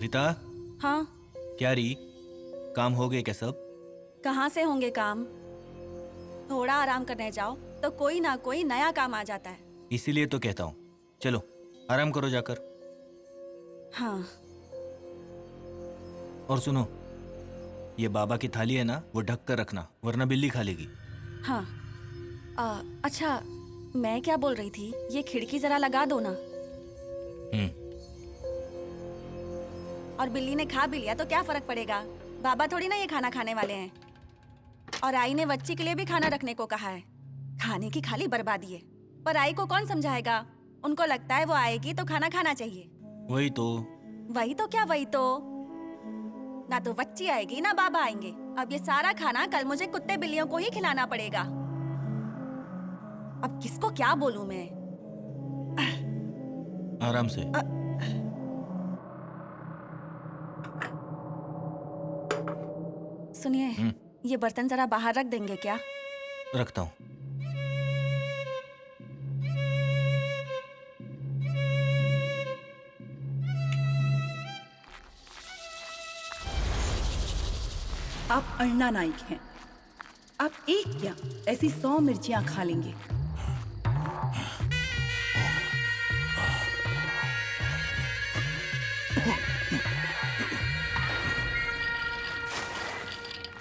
रीता, हाँ। क्या री? काम हो गए क्या सब? कहाँ से होंगे काम? थोड़ा आराम करने जाओ तो कोई ना कोई नया काम आ जाता है। इसीलिए तो कहता हूँ, चलो आराम करो जाकर। हाँ। और सुनो, ये बाबा की थाली है ना, वो ढक कर रखना वरना बिल्ली खा लेगी। हाँ। अच्छा, मैं क्या बोल रही थी, ये खिड़की जरा लगा दो ना। हम्म। और बिल्ली ने खा भी लिया तो क्या फर्क पड़ेगा? बाबा थोड़ी ना ये खाना खाने वाले हैं। और आई ने बच्ची के लिए भी खाना रखने को कहा है। खाने की खाली बर्बादी है। पर आई को कौन समझाएगा? उनको लगता है वो आएगी तो खाना खाना चाहिए। वही तो। वही तो क्या वही तो? ना तो बच्ची आएगी ना बाबा आएंगे। अब ये सारा खाना कल मुझे कुत्ते बिल्लियों को ही खिलाना पड़ेगा। अब किसको क्या बोलूं मैं? आराम से। सुनिए, ये बर्तन जरा बाहर रख देंगे क्या? रखता हूँ। आप अन्ना नाइक हैं। आप एक क्या ऐसी 100 मिर्चियां खा लेंगे।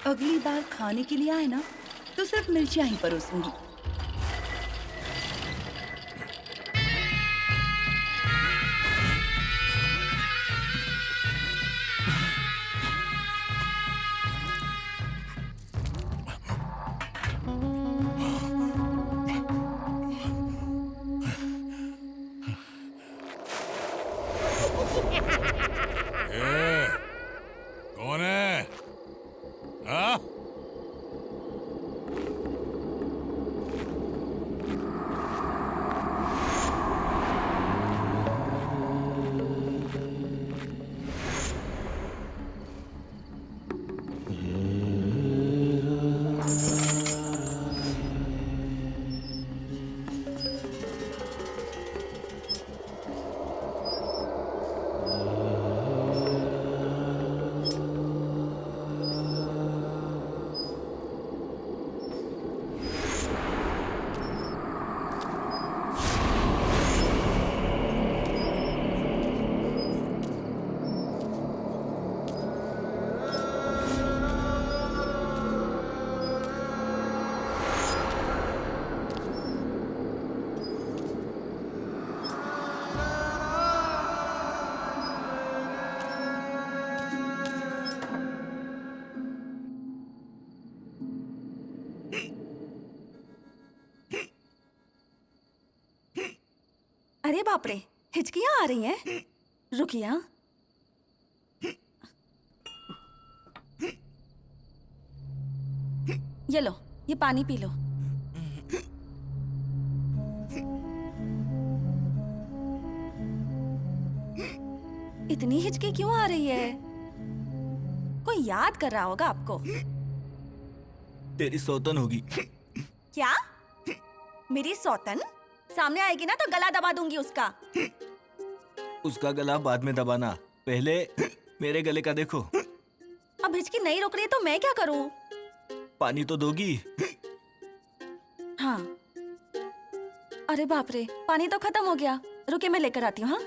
अगली बार खाने के लिए आए ना तो सिर्फ मिर्चियां ही परोसूंगी। कौन है? हाँ? अरे बाप रे, हिचकियां आ रही हैं। रुकिए। ये लो, ये पानी पी लो। इतनी हिचकी क्यों आ रही है? कोई याद कर रहा होगा आपको। तेरी सौतन होगी। क्या? मेरी सौतन? सामने आएगी ना तो गला दबा दूंगी उसका। उसका गला बाद में दबाना, पहले मेरे गले का देखो। अब हिचकी नहीं रुक रही तो मैं क्या करूं? पानी तो दोगी? हाँ। अरे बाप रे, पानी तो खत्म हो गया। रुके, मैं लेकर आती हूँ। हाँ।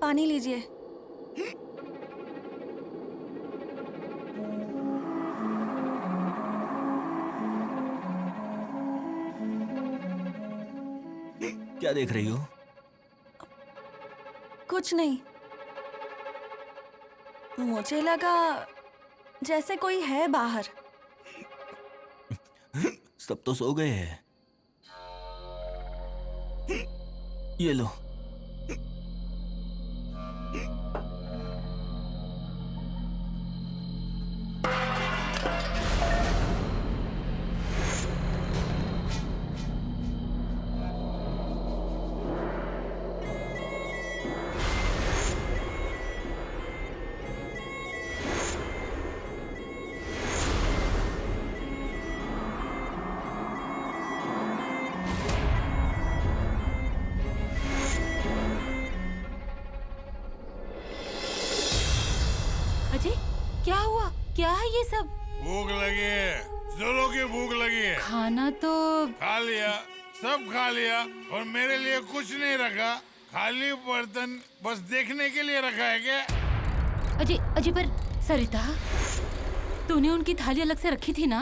पानी लीजिए। क्या देख रही हो? कुछ नहीं, मुझे लगा जैसे कोई है बाहर। सब तो सो गए हैं। ये लो। अजय, क्या हुआ? क्या है ये सब? भूख लगी है, जोरों की भूख लगी है। खाना तो खा लिया, सब खा लिया, और मेरे लिए कुछ नहीं रखा। खाली बर्तन बस देखने के लिए रखा है क्या? अजय, अजय पर सरिता, तूने उनकी थाली अलग से रखी थी ना?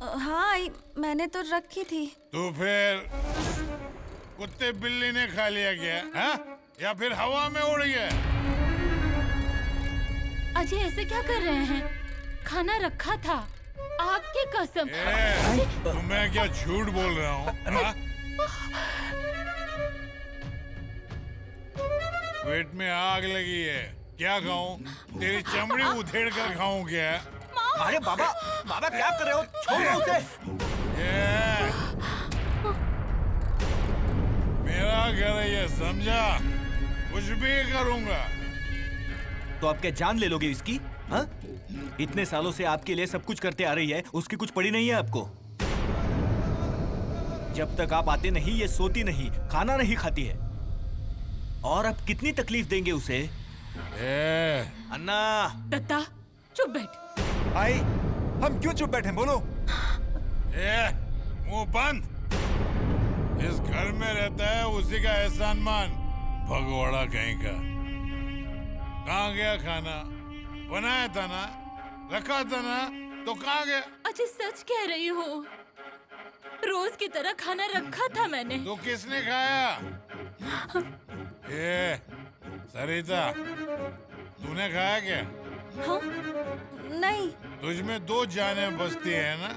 हाँ आई, मैंने तो रखी थी। तो फिर कुत्ते बिल्ली ने खा लिया क्या? हाँ? या फिर हवा में उड़ गया? अजय ऐसे क्या कर रहे हैं? खाना रखा था, आपकी कसम। तो मैं क्या झूठ बोल रहा हूँ? हाँ? पेट में आग लगी है, क्या खाऊं? तेरी चमड़ी उधेड़ कर खाऊं क्या? अरे बाबा, बाबा क्या कर रहे हो? छोड़ो उसे। मेरा घर है ये, समझा? कुछ भी करूंगा। तो आप क्या जान ले लोगे इसकी? हाँ? इतने सालों से आपके लिए सब कुछ करते आ रही है, उसकी कुछ पड़ी नहीं है आपको? जब तक आप आते नहीं ये सोती नहीं, खाना नहीं खाती है। और आप कितनी तकलीफ देंगे उसे? अन्ना, दत्ता, चुप बैठ। आई, हम क्यों चुप बैठे? बोलो। मुंह बंद। इस घर में रहता है उसी का एहसान मान, भगवाड़ा कहीं का। कहाँ गया खाना? बनाया था ना, रखा था ना, तो कहाँ गया? अजय सच कह रही हूँ, रोज की तरह खाना रखा था मैंने। तो किसने खाया? सरिता, तूने खाया क्या? हाँ? नहीं। तुझ में दो जानें बसती है ना?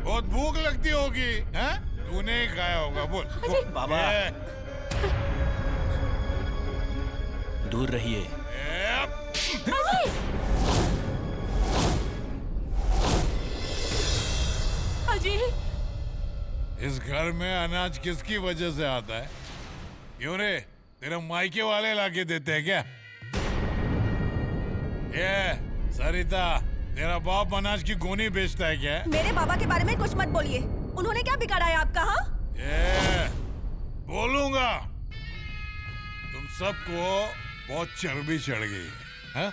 बहुत भूख लगती होगी, हैं? तूने ही खाया होगा, बोल। बाबा, दूर रहिए। अजय, इस घर में अनाज किसकी वजह से आता है? क्यों रे, तेरे मायके वाले लाके देते हैं क्या? ये सरिता, तेरा बाप अनाज की गोनी बेचता है क्या? मेरे बाबा के बारे में कुछ मत बोलिए, उन्होंने क्या बिगाड़ा है आपका? हाँ? बोलूंगा। तुम सबको बहुत चर्बी चढ़ गई है, हाँ?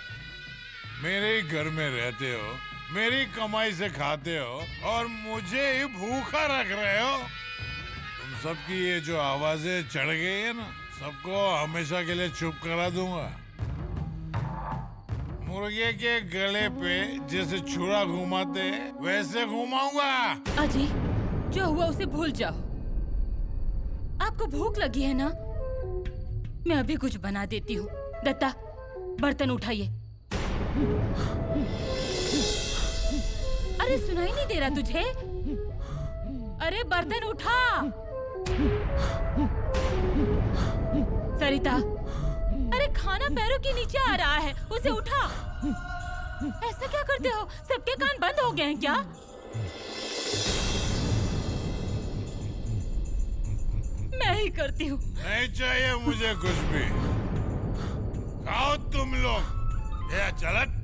मेरे ही घर में रहते हो, मेरी कमाई से खाते हो, और मुझे ही भूखा रख रहे हो। तुम सबकी ये जो आवाजें चढ़ गई है ना, सबको हमेशा के लिए चुप करा दूंगा। मुर्गे के गले पे जैसे छुरा घुमाते वैसे घुमाऊंगा। अजय, जो हुआ उसे भूल जाओ। आपको भूख लगी है ना? मैं अभी कुछ बना देती हूँ। दत्ता, बर्तन उठाइए। अरे सुनाई नहीं दे रहा तुझे? अरे बर्तन उठा। सरिता, अरे खाना पैरों के नीचे आ रहा है, उसे उठा। ऐसा क्या करते हो? सबके कान बंद हो गए हैं क्या? मैं ही करती हूँ। नहीं चाहिए मुझे कुछ भी। खाओ तुम लोग। ये चलत।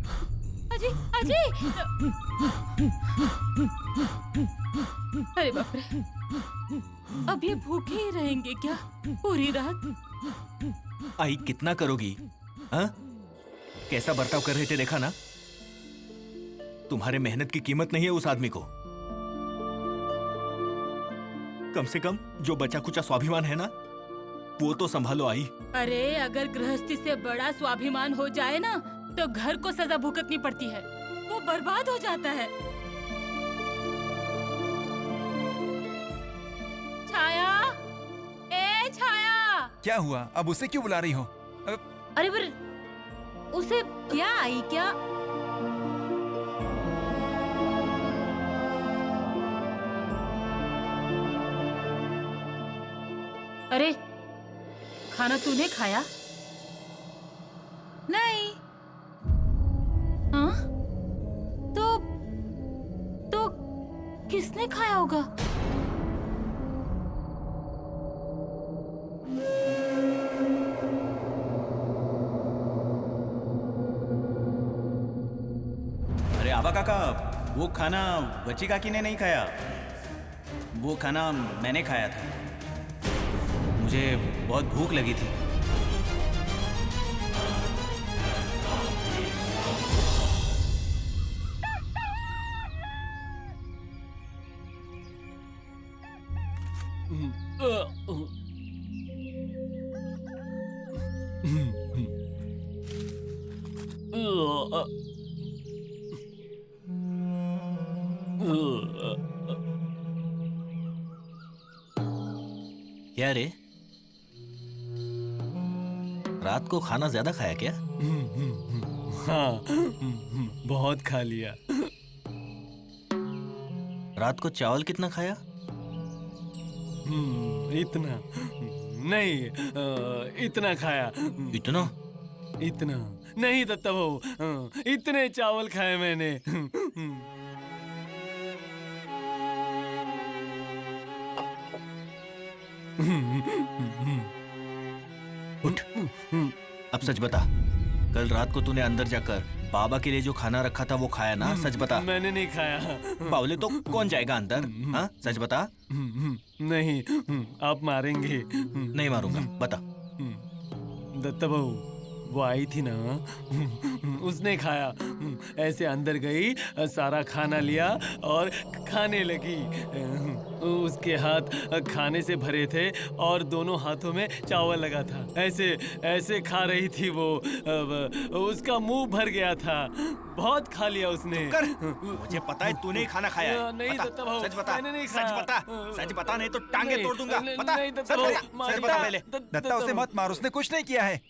अजय, अजय! अरे बाप रे, अब ये भूखे ही रहेंगे क्या पूरी रात? आई, कितना करोगी? हाँ? कैसा बर्ताव कर रहे थे देखा ना? तुम्हारे मेहनत की कीमत नहीं है उस आदमी को। कम से कम जो बचा कुचा स्वाभिमान है ना, वो तो संभालो आई। अरे अगर गृहस्थी से बड़ा स्वाभिमान हो जाए ना तो घर को सजा भुगतनी पड़ती है, वो बर्बाद हो जाता है। छाया, ए छाया। क्या हुआ? अब उसे क्यों बुला रही हो? अरे पर उसे क्या आई क्या? अरे खाना तूने खाया? नहीं। हाँ? तो किसने खाया होगा? अरे आबा काका, वो खाना बच्ची काकी ने नहीं खाया, वो खाना मैंने खाया था। मुझे बहुत भूख लगी थी। क्या रे, रात को खाना ज्यादा खाया क्या? हाँ, बहुत खा लिया। रात को चावल कितना खाया? इतना नहीं, इतना खाया। इतना? इतना नहीं दत्ता भाऊ, इतने चावल खाए मैंने। उठ, अब सच बता, कल रात को तूने अंदर जाकर बाबा के लिए जो खाना रखा था वो खाया ना? सच बता। मैंने नहीं खाया। बावले तो कौन जाएगा अंदर? हाँ, सच बता। नहीं, आप मारेंगे। नहीं मारूंगा, बता। दत्ता भाऊ, वो आई थी ना, उसने खाया। ऐसे अंदर गई, सारा खाना लिया और खाने लगी। उसके हाथ खाने से भरे थे और दोनों हाथों में चावल लगा था। ऐसे ऐसे खा रही थी वो। उसका मुंह भर गया था। बहुत खा लिया उसने। कर, मुझे पता है तूने ही खाना खाया है। नहीं बता, दत्ता भाऊ, सच बता, मैंने नहीं सच खाया। बता, सच बता, नहीं तो टांगे नहीं, तोड़ दूंगा। बता, नहीं दत्ता सच भाऊ, बता, सच बता पहले। दत्ता, उसे मत मार, उसने कुछ नहीं किया है।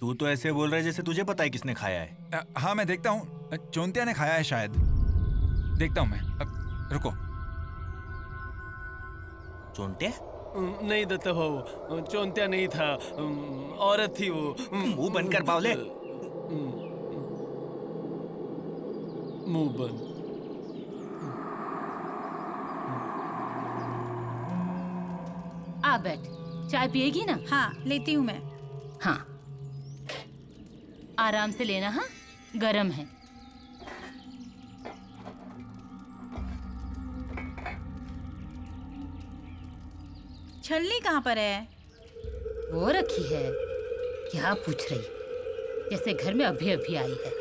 तू तो ऐसे बोल रहा है जैसे तुझे पता है किसने खाया है। हाँ, मैं देखता हूँ। चोंतिया ने खाया है शायद। देखता हूँ मैं। रुको। चोंटे? नहीं दत्ता भाऊ, चोंतिया नहीं था, औरत थी वो। मुंह बंद कर बावले। मुंह बंद। आ बैठ, चाय पिएगी ना? हाँ, लेती हूँ मैं। हाँ, आराम से लेना। हाँ, गरम है। छलनी कहाँ पर है? वो रखी है। क्या पूछ रही, जैसे घर में अभी अभी आई है।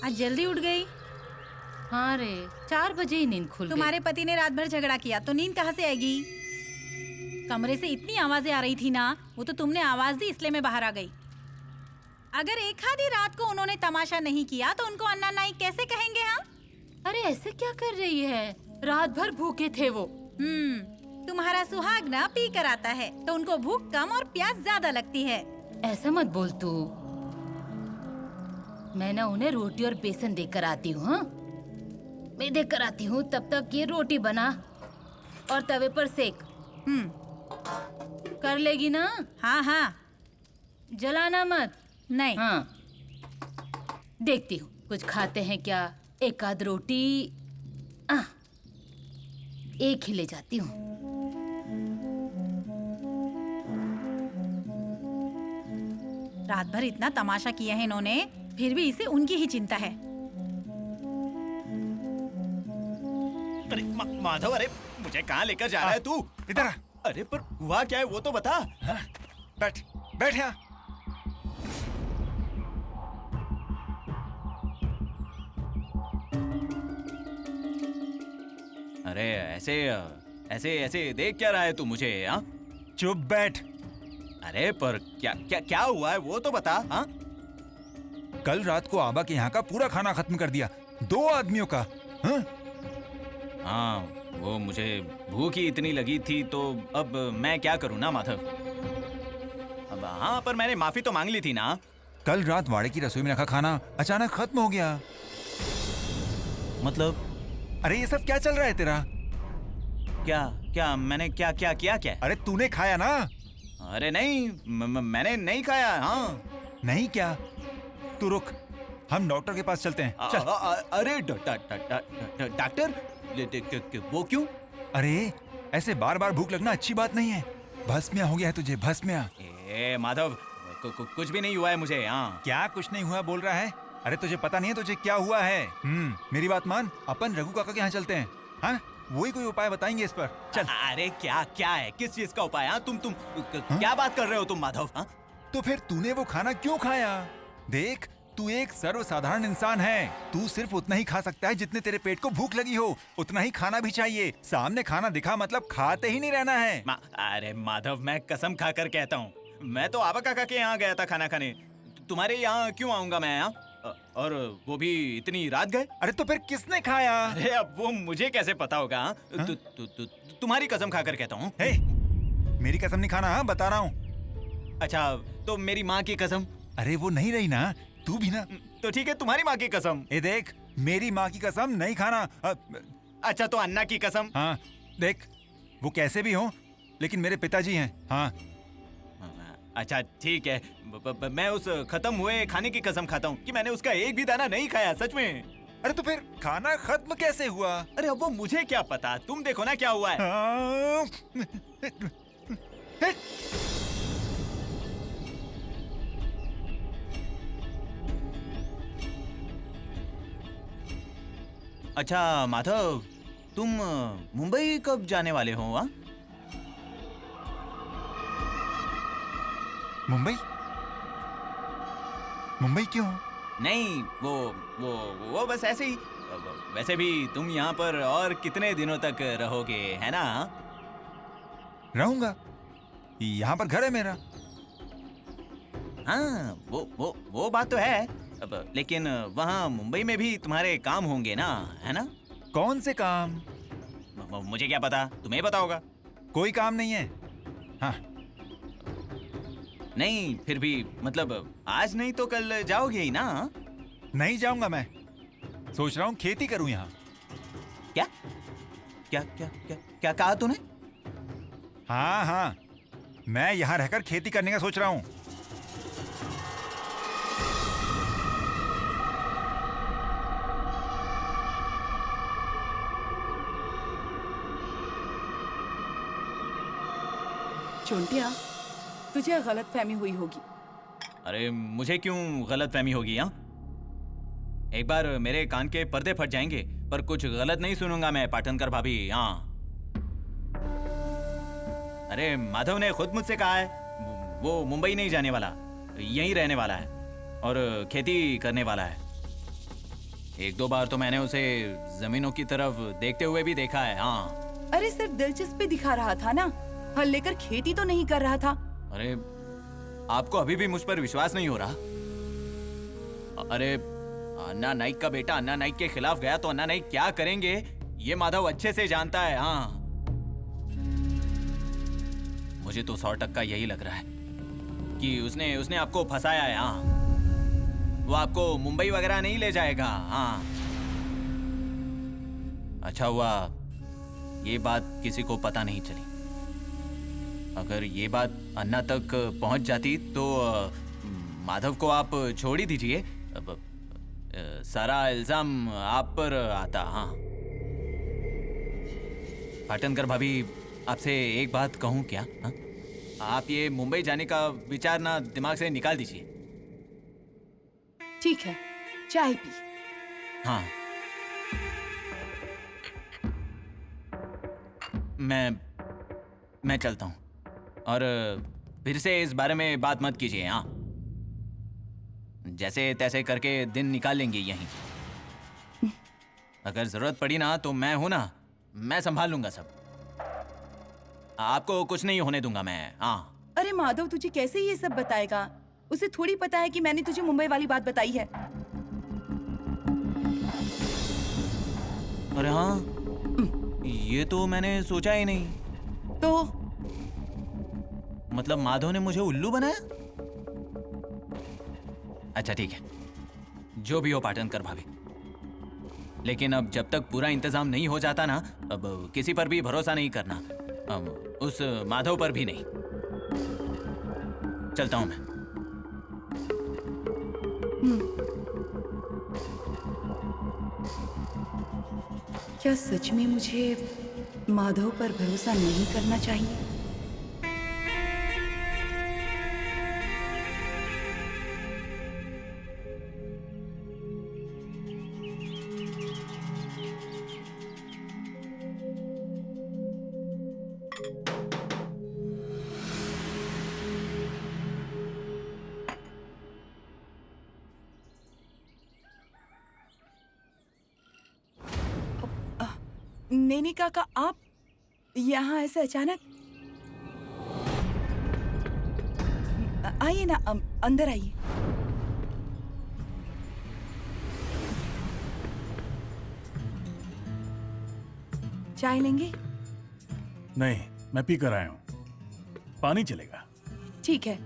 आज जल्दी उठ गई। हाँ रे, 4 बजे ही नींद खुल गई। तुम्हारे पति ने रात भर झगड़ा किया तो नींद कहाँ से आएगी? कमरे से इतनी आवाजें आ रही थी ना, वो तो तुमने आवाज दी इसलिए मैं बाहर आ गई। अगर एक आधी रात को उन्होंने तमाशा नहीं किया तो उनको अन्ना नाई कैसे कहेंगे? हाँ, अरे ऐसे क्या कर रही है? रात भर भूखे थे वो। तुम्हारा सुहाग ना पी कर आता है तो उनको भूख कम और प्यास ज्यादा लगती है। ऐसा मत बोल तू। मैं ना उन्हें रोटी और बेसन देकर आती हूँ। हाँ, मैं देकर आती हूँ। तब तक ये रोटी बना और तवे पर सेक। कर लेगी ना? हाँ हाँ। जलाना मत। नहीं। हाँ, देखती हूँ कुछ खाते हैं क्या। एक आध रोटी एक ही ले जाती हूँ। रात भर इतना तमाशा किया है इन्होंने, फिर भी इसे उनकी ही चिंता है। अरे माधव, अरे मुझे कहाँ लेकर जा रहा है तू? इधर आ। अरे पर हुआ क्या है वो तो बता। बैठ बैठ यहाँ। अरे ऐसे ऐसे ऐसे देख क्या रहा है तू मुझे? हाँ, चुप बैठ। अरे पर क्या क्या क्या हुआ है वो तो बता। हाँ, कल रात को आबा के यहाँ का पूरा खाना खत्म कर दिया, 2 आदमियों का। हाँ? हाँ, वो मुझे भूख ही इतनी लगी थी तो अब मैं क्या करूँ ना माधव। अब हाँ, पर मैंने माफी तो मांग ली थी ना। कल रात वाड़े की रसोई में रखा खाना अचानक खत्म हो गया। मतलब अरे ये सब क्या चल रहा है तेरा? क्या क्या मैंने क्या क्या किया क्या? अरे तूने खाया ना? अरे नहीं, मैंने नहीं खाया। हाँ, नहीं क्या? तू रुक, हम डॉक्टर के पास चलते हैं। चल। अरे डॉक्टर, वो क्यों? अरे ऐसे बार बार भूख लगना अच्छी बात नहीं है। भस्मिया हो गया है तुझे, भस्मिया। ए माधव, कुछ भी नहीं हुआ है मुझे। हाँ, क्या कुछ नहीं हुआ बोल रहा है? अरे तुझे पता नहीं है तुझे क्या हुआ है? मेरी बात मान, अपन रघु काका के यहाँ चलते हैं। हाँ, वही कोई उपाय बताएंगे इस पर। चल। अरे क्या क्या है, किस चीज का उपाय? हाँ, तुम क्या बात कर रहे हो तुम माधव? हाँ, तो फिर तूने वो खाना क्यों खाया? देख, तू एक सर्वसाधारण इंसान है। तू सिर्फ उतना ही खा सकता है जितने तेरे पेट को भूख लगी हो। उतना ही खाना भी चाहिए। सामने खाना दिखा मतलब खाते ही नहीं रहना है। अरे माधव, मैं कसम खाकर कहता हूँ, मैं तो आबा काका के यहाँ गया था खाना खाने। तुम्हारे यहाँ क्यों आऊंगा मैं? यहाँ और वो भी इतनी रात गए। अरे तो फिर किसने खाया? अरे अब वो मुझे कैसे पता होगा? तुम्हारी कसम खाकर कहता हूँ। मेरी कसम नहीं खाना। हाँ, बता रहा हूँ। अच्छा, तो मेरी माँ की कसम? अरे वो नहीं रही ना, तू भी ना। तो ठीक है, तुम्हारी माँ की कसम। ए देख, मेरी माँ की कसम नहीं खाना। अच्छा, तो अन्ना की कसम? हाँ देख, वो कैसे भी हो लेकिन मेरे पिताजी हैं। हाँ अच्छा ठीक है, मैं उस खत्म हुए खाने की कसम खाता हूँ कि मैंने उसका एक भी दाना नहीं खाया, सच में। अरे तो फिर खाना खत्म कैसे हुआ? अरे अब वो मुझे क्या पता, तुम देखो ना क्या हुआ है। अच्छा माधव, तुम मुंबई कब जाने वाले हो? वहाँ मुंबई? मुंबई क्यों? नहीं, वो बस ऐसे ही। वैसे भी तुम यहाँ पर और कितने दिनों तक रहोगे, है ना? रहूंगा, यहाँ पर घर है मेरा। हाँ, वो बात तो है। अब लेकिन वहाँ मुंबई में भी तुम्हारे काम होंगे ना, है ना? कौन से काम? मुझे क्या पता, तुम्हें पता होगा। कोई काम नहीं है। हाँ। नहीं, फिर भी मतलब आज नहीं तो कल जाओगे ही ना? नहीं जाऊंगा मैं। सोच रहा हूँ खेती करूँ यहाँ। क्या क्या क्या क्या क्या कहा तूने? हाँ हाँ, मैं यहाँ रहकर खेती करने का सोच रहा हूँ। चोंटिया, तुझे गलतफहमी हुई होगी। अरे मुझे क्यों गलतफहमी होगी? हाँ, एक बार मेरे कान के पर्दे फट जाएंगे, पर कुछ गलत नहीं सुनूंगा मैं पाटनकर भाभी। हाँ, अरे माधव ने खुद मुझसे कहा है वो मुंबई नहीं जाने वाला, यहीं रहने वाला है और खेती करने वाला है। 1-2 बार तो मैंने उसे जमीनों की तरफ देखते हुए भी देखा है। हाँ, अरे सिर्फ दिलचस्पी दिखा रहा था ना, हल लेकर खेती तो नहीं कर रहा था। अरे आपको अभी भी मुझ पर विश्वास नहीं हो रहा? अरे अन्ना नाइक का बेटा अन्ना नाइक के खिलाफ गया तो अन्ना नाइक क्या करेंगे ये माधव अच्छे से जानता है। हाँ, मुझे तो 100% यही लग रहा है कि उसने आपको फंसाया है। हाँ, वो आपको मुंबई वगैरह नहीं ले जाएगा। हाँ, अच्छा हुआ ये बात किसी को पता नहीं चली। अगर ये बात अन्ना तक पहुंच जाती तो माधव को आप छोड़ ही दीजिए, सारा इल्जाम आप पर आता। हाँ, पाटनकर भाभी, आपसे एक बात कहूं क्या? हाँ? आप ये मुंबई जाने का विचार ना दिमाग से निकाल दीजिए। ठीक है, चाय पी। हाँ, मैं चलता हूँ और फिर से इस बारे में बात मत कीजिए। हाँ, जैसे तैसे करके दिन निकाल लेंगे यहीं। अगर जरूरत पड़ी ना तो मैं हूं ना, मैं संभाल लूंगा सब। आपको कुछ नहीं होने दूंगा मैं। हाँ। अरे माधव, तुझे कैसे ये सब बताएगा? उसे थोड़ी पता है कि मैंने तुझे मुंबई वाली बात बताई है। अरे हाँ, ये तो मैंने सोचा ही नहीं। तो मतलब माधव ने मुझे उल्लू बनाया? अच्छा ठीक है, जो भी हो पाटनकर भाभी। लेकिन अब जब तक पूरा इंतजाम नहीं हो जाता ना, अब किसी पर भी भरोसा नहीं करना, उस माधव पर भी नहीं। चलता हूं मैं। क्या सच में मुझे माधव पर भरोसा नहीं करना चाहिए? नैनी काका, आप यहाँ ऐसे अचानक? आइए ना, अंदर आइए। चाय लेंगे? नहीं, मैं पी कर आया हूँ। पानी चलेगा? ठीक है।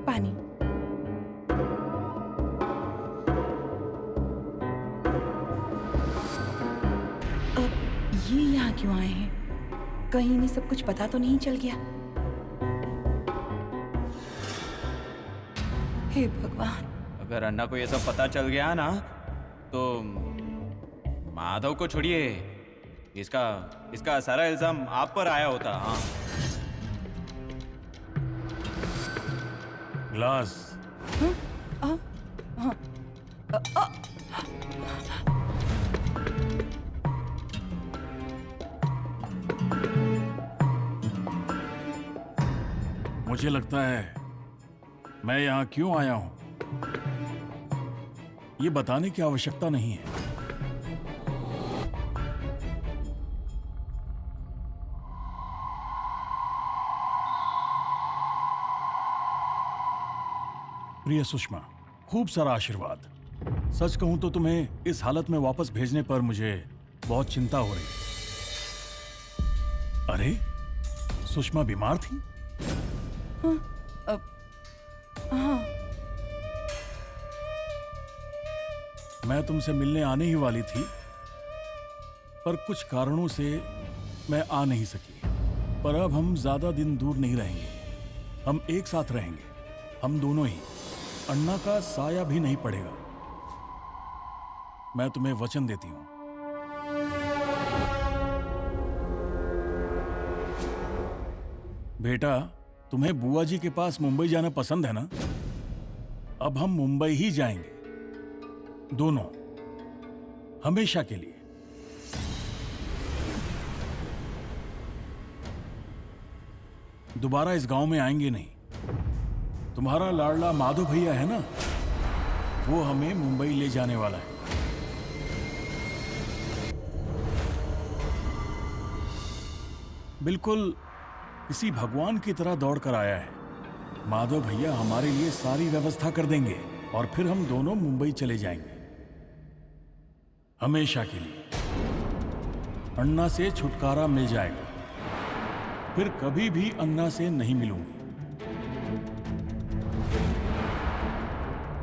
पानी। अब ये यहाँ क्यों आए हैं? कहीं इन्हें सब कुछ पता तो नहीं चल गया? हे भगवान। अगर अन्ना को ये सब पता चल गया ना, तो माधव को छोड़िए, इसका सारा इल्जाम आप पर आया होता। हाँ। ग्लास। मुझे लगता है मैं यहाँ क्यों आया हूं ये बताने की आवश्यकता नहीं है। प्रिय सुषमा, खूब सारा आशीर्वाद। सच कहूं तो तुम्हें इस हालत में वापस भेजने पर मुझे बहुत चिंता हो रही। अरे, सुषमा बीमार थी? हाँ। मैं तुमसे मिलने आने ही वाली थी, पर कुछ कारणों से मैं आ नहीं सकी। पर अब हम ज्यादा दिन दूर नहीं रहेंगे, हम एक साथ रहेंगे, हम दोनों ही। अन्ना का साया भी नहीं पड़ेगा। मैं तुम्हें वचन देती हूं। बेटा, तुम्हें बुआ जी के पास मुंबई जाना पसंद है ना? अब हम मुंबई ही जाएंगे, दोनों, हमेशा के लिए। दोबारा इस गांव में आएंगे नहीं। तुम्हारा लाडला माधव भैया है ना, वो हमें मुंबई ले जाने वाला है। बिल्कुल किसी भगवान की तरह दौड़ कर आया है। माधव भैया हमारे लिए सारी व्यवस्था कर देंगे और फिर हम दोनों मुंबई चले जाएंगे, हमेशा के लिए। अन्ना से छुटकारा मिल जाएगा, फिर कभी भी अन्ना से नहीं मिलूंगी।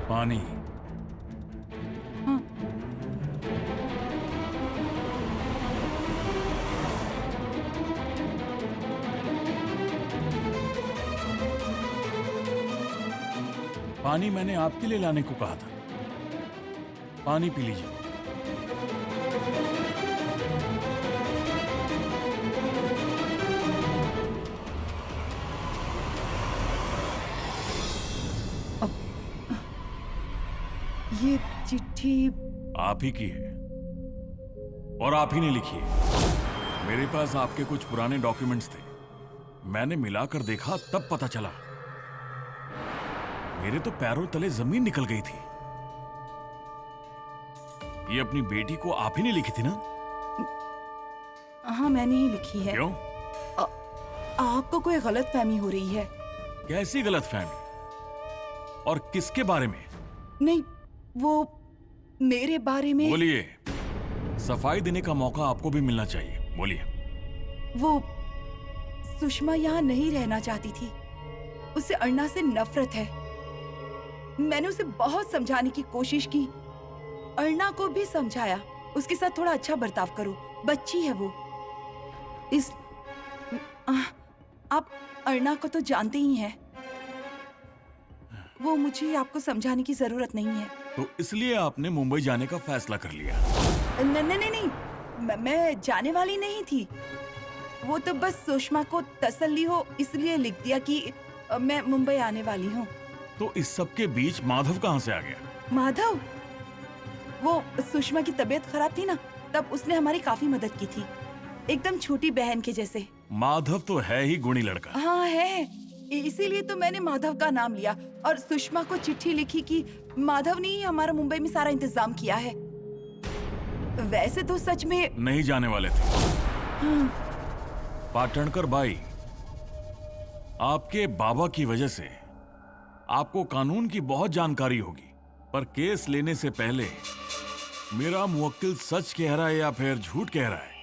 पानी। पानी मैंने आपके लिए लाने को कहा था। पानी पी लीजिए। चिट्ठी आप ही की है और आप ही ने लिखी है। मेरे पास आपके कुछ पुराने डॉक्यूमेंट्स थे, मैंने मिलाकर देखा तब पता चला। मेरे तो पैरों तले जमीन निकल गई थी। ये अपनी बेटी को आप ही ने लिखी थी ना? हाँ, मैंने ही लिखी है। क्यों? आपको कोई गलतफहमी हो रही है। कैसी गलतफहमी? और किसके बारे में? नहीं, वो मेरे बारे में। बोलिए, सफाई देने का मौका आपको भी मिलना चाहिए, बोलिए। वो सुषमा यहाँ नहीं रहना चाहती थी, उसे अर्णा से नफरत है। मैंने उसे बहुत समझाने की कोशिश की, अर्णा को भी समझाया, उसके साथ थोड़ा अच्छा बर्ताव करो, बच्ची है वो। आप अर्णा को तो जानते ही हैं, वो मुझे आपको समझाने की जरूरत नहीं है। तो इसलिए आपने मुंबई जाने का फैसला कर लिया? नहीं, मैं जाने वाली नहीं थी। वो तो बस सुषमा को तसल्ली हो इसलिए लिख दिया कि मैं मुंबई आने वाली हूँ। तो इस सब के बीच माधव कहाँ से आ गया? माधव, वो सुषमा की तबीयत खराब थी ना, तब उसने हमारी काफी मदद की थी, एकदम छोटी बहन के जैसे। माधव तो है ही गुणी लड़का। हाँ है, इसीलिए तो मैंने माधव का नाम लिया और सुषमा को चिट्ठी लिखी कि माधव ने ही हमारा मुंबई में सारा इंतजाम किया है। वैसे तो सच में नहीं जाने वाले थे। पाटणकर बाई, आपके बाबा की वजह से आपको कानून की बहुत जानकारी होगी, पर केस लेने से पहले मेरा मुवक्किल सच कह रहा है या फिर झूठ कह रहा है,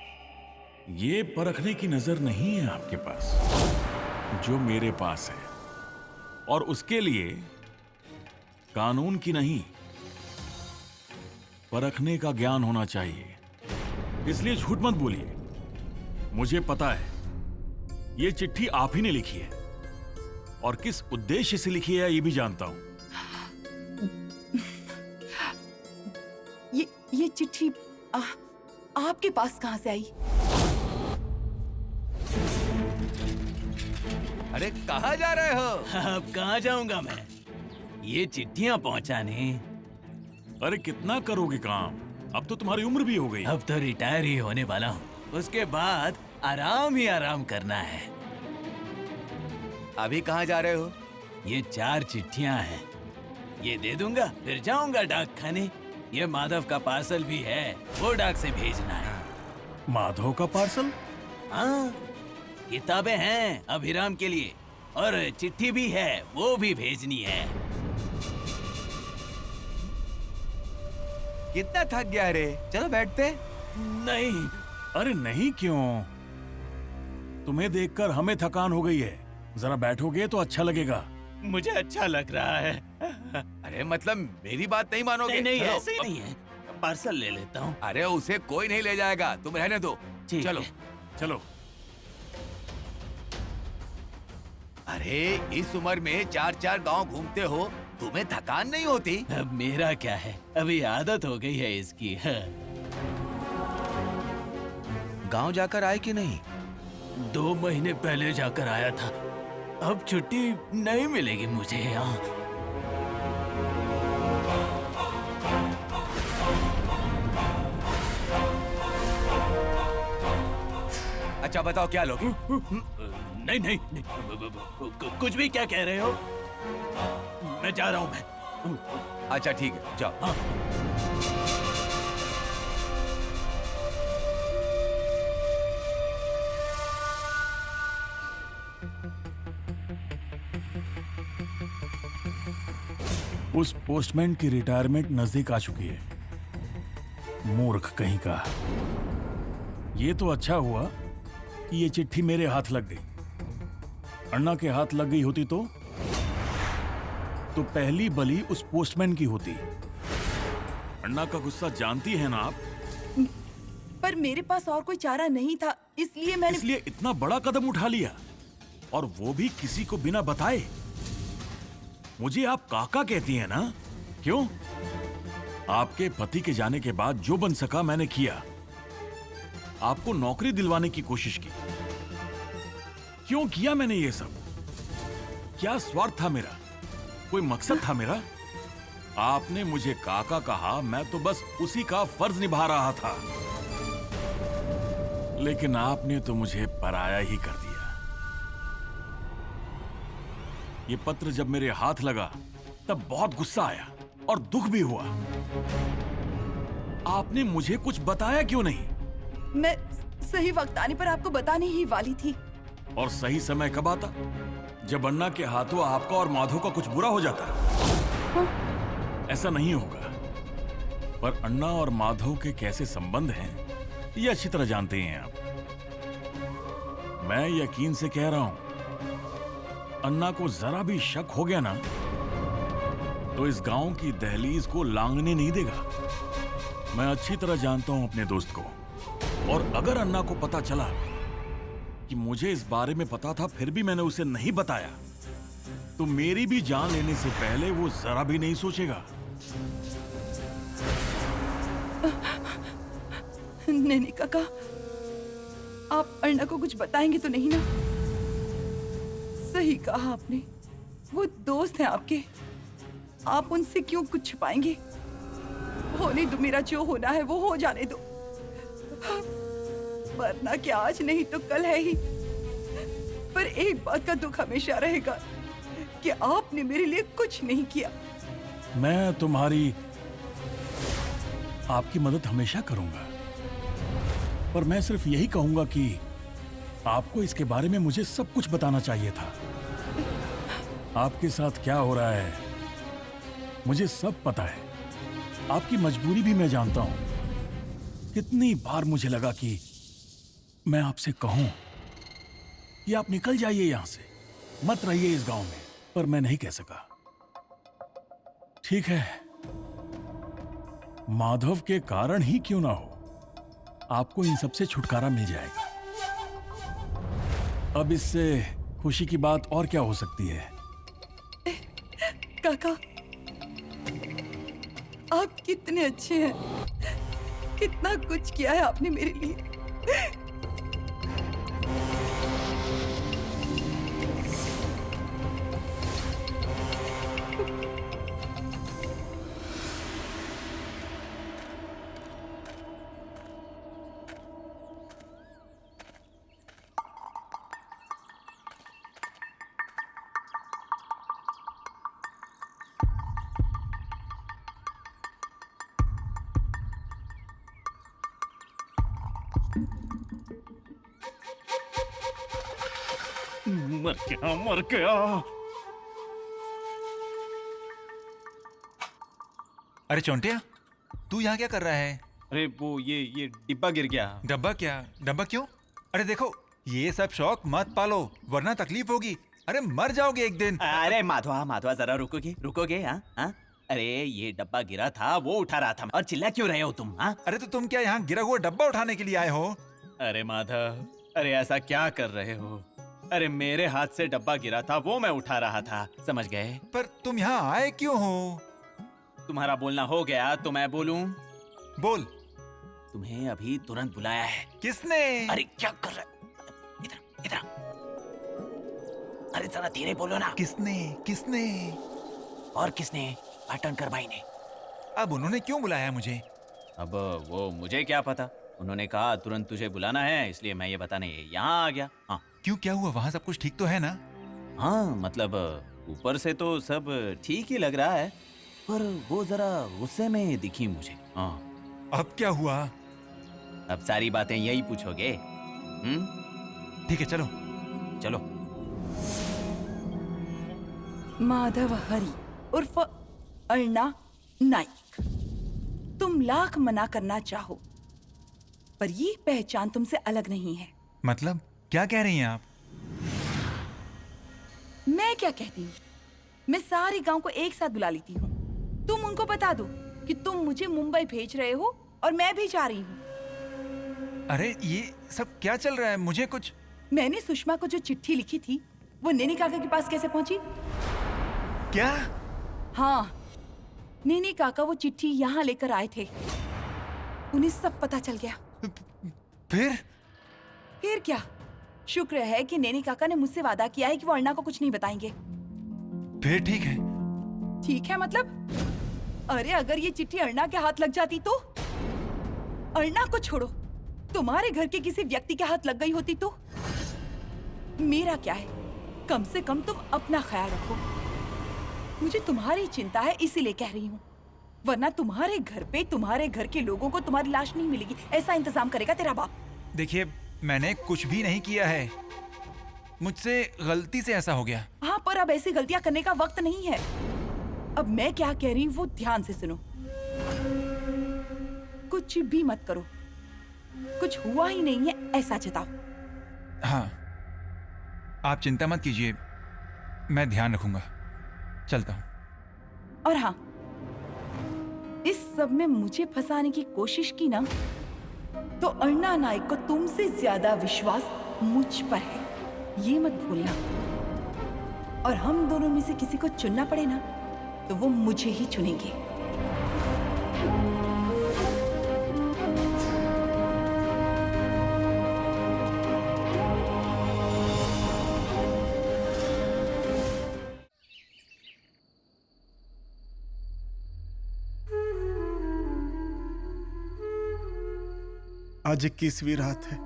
ये परखने की नजर नहीं है आपके पास, जो मेरे पास है। और उसके लिए कानून की नहीं, परखने का ज्ञान होना चाहिए। इसलिए झूठ मत बोलिए। मुझे पता है ये चिट्ठी आप ही ने लिखी है, और किस उद्देश्य से लिखी है ये भी जानता हूं। ये चिट्ठी आपके पास कहां से आई? अरे कहाँ जा रहे हो? अब कहाँ जाऊंगा मैं, ये चिट्ठियां पहुंचाने। अरे कितना करोगे काम, अब तो तुम्हारी उम्र भी हो गई। अब तो रिटायर ही होने वाला हूँ, उसके बाद आराम ही आराम करना है। अभी कहाँ जा रहे हो? ये 4 चिट्ठियां हैं, ये दे दूंगा फिर जाऊंगा डाक खाने। ये माधव का पार्सल भी है, वो डाक से भेजना है। माधव का पार्सल? हाँ, किताबें हैं अभिराम के लिए, और चिट्ठी भी है, वो भी भेजनी है। कितना थक गया रे, चलो बैठते। नहीं। अरे नहीं क्यों, तुम्हें देखकर हमें थकान हो गई है, जरा बैठोगे तो अच्छा लगेगा। मुझे अच्छा लग रहा है। अरे मतलब मेरी बात नहीं मानोगे? नहीं, चलो। ऐसे ही नहीं है, पार्सल ले लेता हूँ। अरे उसे कोई नहीं ले जाएगा, तुम रहने दो। ठीक चलो है। चलो। अरे इस उम्र में 4-4 गांव घूमते हो, तुम्हें थकान नहीं होती? अब मेरा क्या है, अभी आदत हो गई है इसकी। गांव जाकर आए कि नहीं? 2 महीने पहले जाकर आया था, अब छुट्टी नहीं मिलेगी मुझे यहाँ। अच्छा बताओ क्या लोगे? नहीं नहीं, नहीं। कुछ भी क्या कह रहे हो, मैं जा रहा हूँ मैं। अच्छा ठीक है, जाओ। हाँ। उस पोस्टमैन की रिटायरमेंट नजदीक आ चुकी है, मूर्ख कहीं का। ये तो अच्छा हुआ कि ये चिट्ठी मेरे हाथ लग गई। अन्ना के हाथ लग गई होती तो पहली बलि उस पोस्टमैन की होती। अन्ना का गुस्सा जानती है ना आप? पर मेरे पास और कोई चारा नहीं था, इसलिए इतना बड़ा कदम उठा लिया, और वो भी किसी को बिना बताए। मुझे आप काका कहती हैं ना? क्यों? आपके पति के जाने के बाद जो बन सका मैंने किया। आपको नौकरी दिलवाने की कोशिश की। क्यों किया मैंने ये सब? क्या स्वार्थ था मेरा? कोई मकसद था मेरा? आपने मुझे काका कहा, मैं तो बस उसी का फर्ज निभा रहा था, लेकिन आपने तो मुझे पराया ही कर दिया। ये पत्र जब मेरे हाथ लगा तब बहुत गुस्सा आया और दुख भी हुआ। आपने मुझे कुछ बताया क्यों नहीं? मैं सही वक्त आने पर आपको बताने ही वाली थी। और सही समय कब आता? जब अन्ना के हाथों आपका और माधव का कुछ बुरा हो जाता। ऐसा नहीं होगा। पर अन्ना और माधव के कैसे संबंध हैं ये अच्छी तरह जानते हैं आप। मैं यकीन से कह रहा हूं, अन्ना को जरा भी शक हो गया ना तो इस गांव की दहलीज को लांघने नहीं देगा। मैं अच्छी तरह जानता हूं अपने दोस्त को, और अगर अन्ना को पता चला कि मुझे इस बारे में पता था फिर भी मैंने उसे नहीं बताया, तो मेरी भी जान लेने से पहले वो जरा भी नहीं सोचेगा। नहीं काका, आप अन्ना को कुछ बताएंगे तो नहीं ना? सही कहा आपने, वो दोस्त हैं आपके, आप उनसे क्यों कुछ छुपाएंगे? होने दो, मेरा जो होना है वो हो जाने दो, वरना क्या आज नहीं तो कल है ही। पर एक बात का दुख हमेशा रहेगा कि आपने मेरे लिए कुछ नहीं किया। मैं तुम्हारी आपकी मदद हमेशा करूंगा, पर मैं सिर्फ यही कहूंगा कि आपको इसके बारे में मुझे सब कुछ बताना चाहिए था। आपके साथ क्या हो रहा है मुझे सब पता है। आपकी मजबूरी भी मैं जानता हूं। कितनी बार मुझे लगा कि मैं आपसे कहूं कि आप निकल जाइए यहां से, मत रहिए इस गांव में, पर मैं नहीं कह सका। ठीक है, माधव के कारण ही क्यों ना हो, आपको इन सबसे छुटकारा मिल जाएगा। अब इससे खुशी की बात और क्या हो सकती है? काका, आप कितने अच्छे हैं, कितना कुछ किया है आपने मेरे लिए। मर गया। अरे चौंटिया, तू यहाँ क्या कर रहा है? अरे वो ये डिब्बा गिर गया। डब्बा क्या? डब्बा क्यों? अरे देखो, ये सब शौक मत पालो वरना तकलीफ होगी। अरे मर जाओगे एक दिन। अरे माधवा जरा रुकोगे हाँ? अरे ये डब्बा गिरा था, वो उठा रहा था। और चिल्ला क्यों रहे हो तुम? हाँ? अरे तो तुम क्या यहाँ गिरा हुआ डब्बा उठाने के लिए आए हो? अरे माधव, अरे ऐसा क्या कर रहे हो? अरे मेरे हाथ से डब्बा गिरा था, वो मैं उठा रहा था, समझ गए? पर तुम यहाँ आए क्यों हो? तुम्हारा बोलना हो गया तो मैं बोलूं? बोल। तुम्हें अभी तुरंत बुलाया है। किसने? अरे क्या कर रहे? इधर। अरे जरा धीरे बोलो ना। किसने? और किसने? पाटनकर भाई ने। अब उन्होंने क्यों बुलाया मुझे? अब वो मुझे क्या पता, उन्होंने कहा तुरंत तुझे बुलाना है, इसलिए मैं ये बताने यहाँ आ गया। हाँ। क्यों, क्या हुआ? वहाँ सब कुछ ठीक तो है ना? हाँ मतलब ऊपर से तो सब ठीक ही लग रहा है, पर वो जरा गुस्से में दिखी मुझे। हाँ। अब क्या हुआ? अब सारी बातें यही पूछोगे? ठीक है, चलो। माधव हरि उर्फ अर्णा नाइक, तुम लाख मना करना चाहो पर ये पहचान तुमसे अलग नहीं है। मतलब क्या कह रही हैं आप? मैं क्या कहती हूँ, मैं सारे गांव को एक साथ बुला लेती हूँ। तुम उनको बता दो कि तुम मुझे मुंबई भेज रहे हो और मैं भी जा रही हूँ। अरे ये सब क्या चल रहा है? मुझे कुछ। मैंने सुषमा को जो चिट्ठी लिखी थी वो नेनी काका के पास कैसे पहुंची? क्या? हाँ, नेनी काका वो चिट्ठी यहाँ लेकर आए थे, उन्हें सब पता चल गया। फिर क्या? शुक्र है कि नेनी काका ने मुझसे वादा किया है कि वो अर्णा को कुछ नहीं बताएंगे। फिर ठीक है। ठीक है मतलब? अरे अगर ये चिट्ठी अर्णा के हाथ लग जाती तो? अर्णा को छोड़ो, तुम्हारे घर के किसी व्यक्ति के हाथ लग गई होती तो? मेरा क्या है, कम से कम तुम अपना ख्याल रखो। मुझे तुम्हारी चिंता है इसीलिए कह रही हूँ, वरना तुम्हारे घर पे तुम्हारे घर के लोगों को तुम्हारी लाश नहीं मिलेगी, ऐसा इंतजाम करेगा तेरा बाप। देखिए, मैंने कुछ भी नहीं किया है, मुझसे गलती से ऐसा हो गया। हाँ, पर अब ऐसी गलतियां करने का वक्त नहीं है। अब मैं क्या कह रही हूँ वो ध्यान से सुनो। कुछ भी मत करो, कुछ हुआ ही नहीं है ऐसा जताओ। हाँ, आप चिंता मत कीजिए, मैं ध्यान रखूंगा। चलता हूँ। और हाँ, इस सब में मुझे फंसाने की कोशिश की ना, तो अर्णा नायक को तुमसे ज्यादा विश्वास मुझ पर है, ये मत भूलना। और हम दोनों में से किसी को चुनना पड़े ना, तो वो मुझे ही चुनेंगे। आज 21वीं रात है।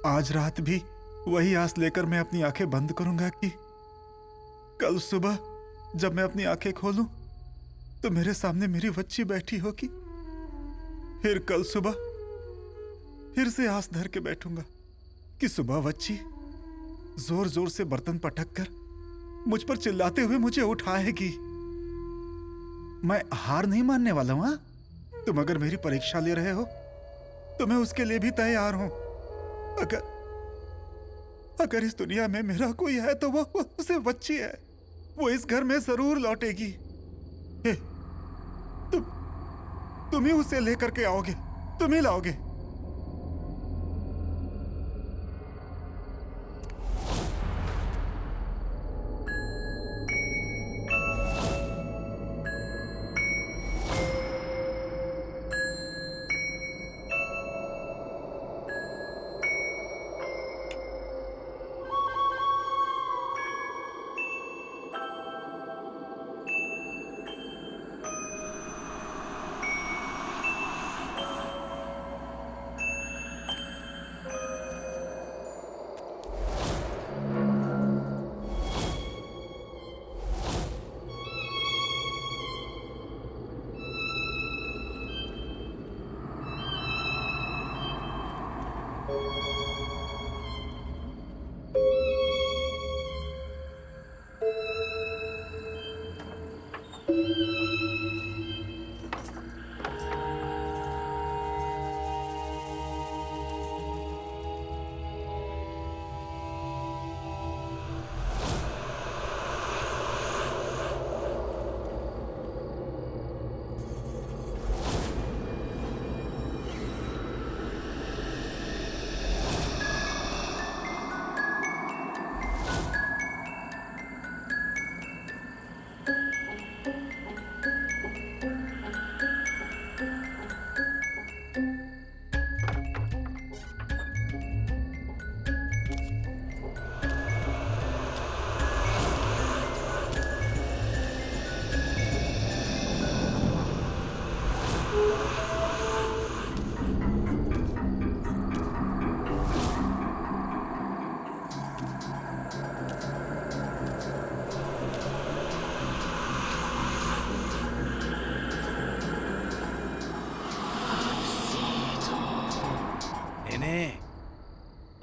आज रात भी वही आस लेकर मैं अपनी आंखें बंद करूंगा कि कल सुबह जब मैं अपनी आंखें खोलूं तो मेरे सामने मेरी बच्ची बैठी होगी। फिर कल सुबह फिर से आस धर के बैठूंगा कि सुबह बच्ची जोर जोर से बर्तन पटक कर मुझ पर चिल्लाते हुए मुझे उठाएगी। मैं हार नहीं मानने वाला हूं। हाँ, तुम अगर मेरी परीक्षा ले रहे हो तो मैं उसके लिए भी तैयार हूं। अगर इस दुनिया में मेरा कोई है तो वो उसे बच्ची है। वो इस घर में जरूर लौटेगी। तुम ही उसे लेकर के आओगे, तुम ही लाओगे।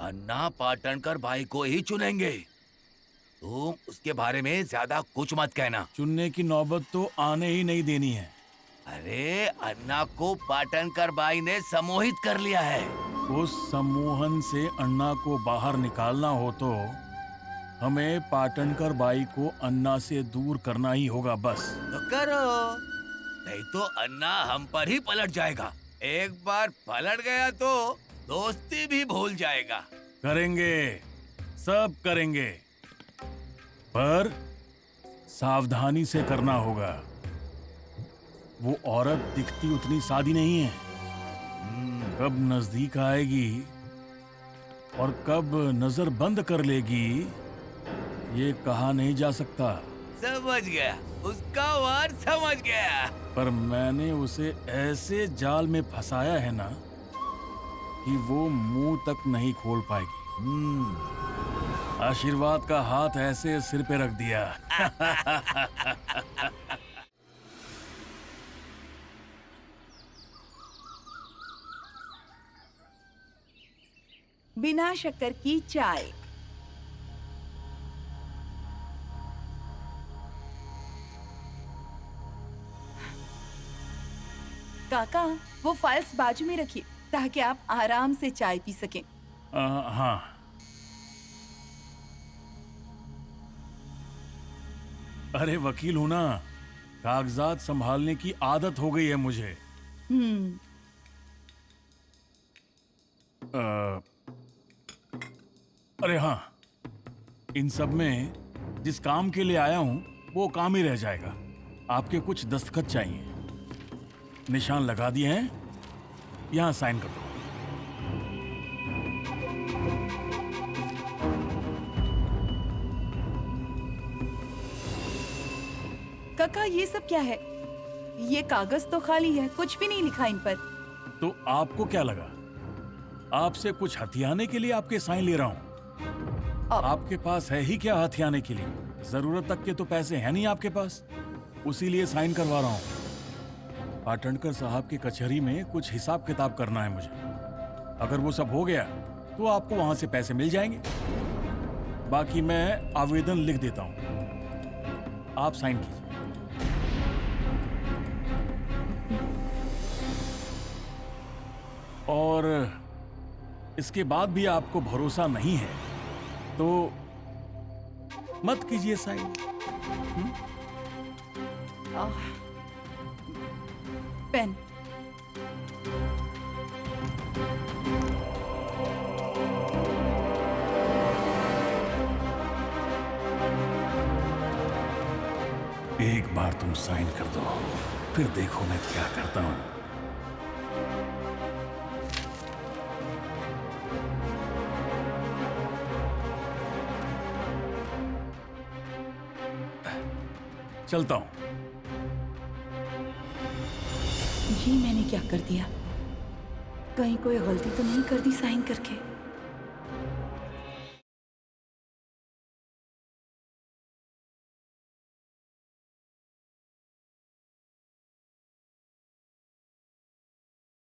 अन्ना पाटणकर भाई को ही चुनेंगे। तुम उसके बारे में ज्यादा कुछ मत कहना। चुनने की नौबत तो आने ही नहीं देनी है। अरे अन्ना को पाटणकर भाई ने सम्मोहित कर लिया है। उस सम्मोहन से अन्ना को बाहर निकालना हो तो हमें पाटणकर बाई को अन्ना से दूर करना ही होगा बस। तो करो, नहीं तो अन्ना हम पर ही पलट जाएगा। एक बार पलट गया तो दोस्ती भी भूल जाएगा। करेंगे, सब करेंगे, पर सावधानी से करना होगा। वो औरत दिखती उतनी सादी नहीं है। कब नजदीक आएगी और कब नजर बंद कर लेगी ये कहा नहीं जा सकता। समझ गया, उसका वार समझ गया। पर मैंने उसे ऐसे जाल में फंसाया है ना कि वो मुंह तक नहीं खोल पाएगी। आशीर्वाद का हाथ ऐसे सिर पे रख दिया। बिना शक्कर की चाय। काका, वो फाइल्स बाजू में रखिए ताकि आप आराम से चाय पी सकें। हाँ। अरे वकील हूं ना, कागजात संभालने की आदत हो गई है मुझे। अरे हाँ, इन सब में जिस काम के लिए आया हूं वो काम ही रह जाएगा। आपके कुछ दस्तखत चाहिए। निशान लगा दिए हैं, यहां साइन कर दो। काका, ये सब क्या है? ये कागज तो खाली है, कुछ भी नहीं लिखा इन पर। तो आपको क्या लगा आपसे कुछ हथियाने के लिए आपके साइन ले रहा हूं? आपके पास है ही क्या हथियाने के लिए? जरूरत तक के तो पैसे हैं नहीं आपके पास, उसी लिए साइन करवा रहा हूं। पाटणकर साहब की कचहरी में कुछ हिसाब किताब करना है मुझे। अगर वो सब हो गया तो आपको वहां से पैसे मिल जाएंगे। बाकी मैं आवेदन लिख देता हूं, आप साइन कीजिए। और इसके बाद भी आपको भरोसा नहीं है तो मत कीजिए साइन। पेन। एक बार तुम साइन कर दो, फिर देखो मैं क्या करता हूं। चलता हूं। ये मैंने क्या कर दिया? कहीं कोई गलती तो नहीं कर दी साइन करके?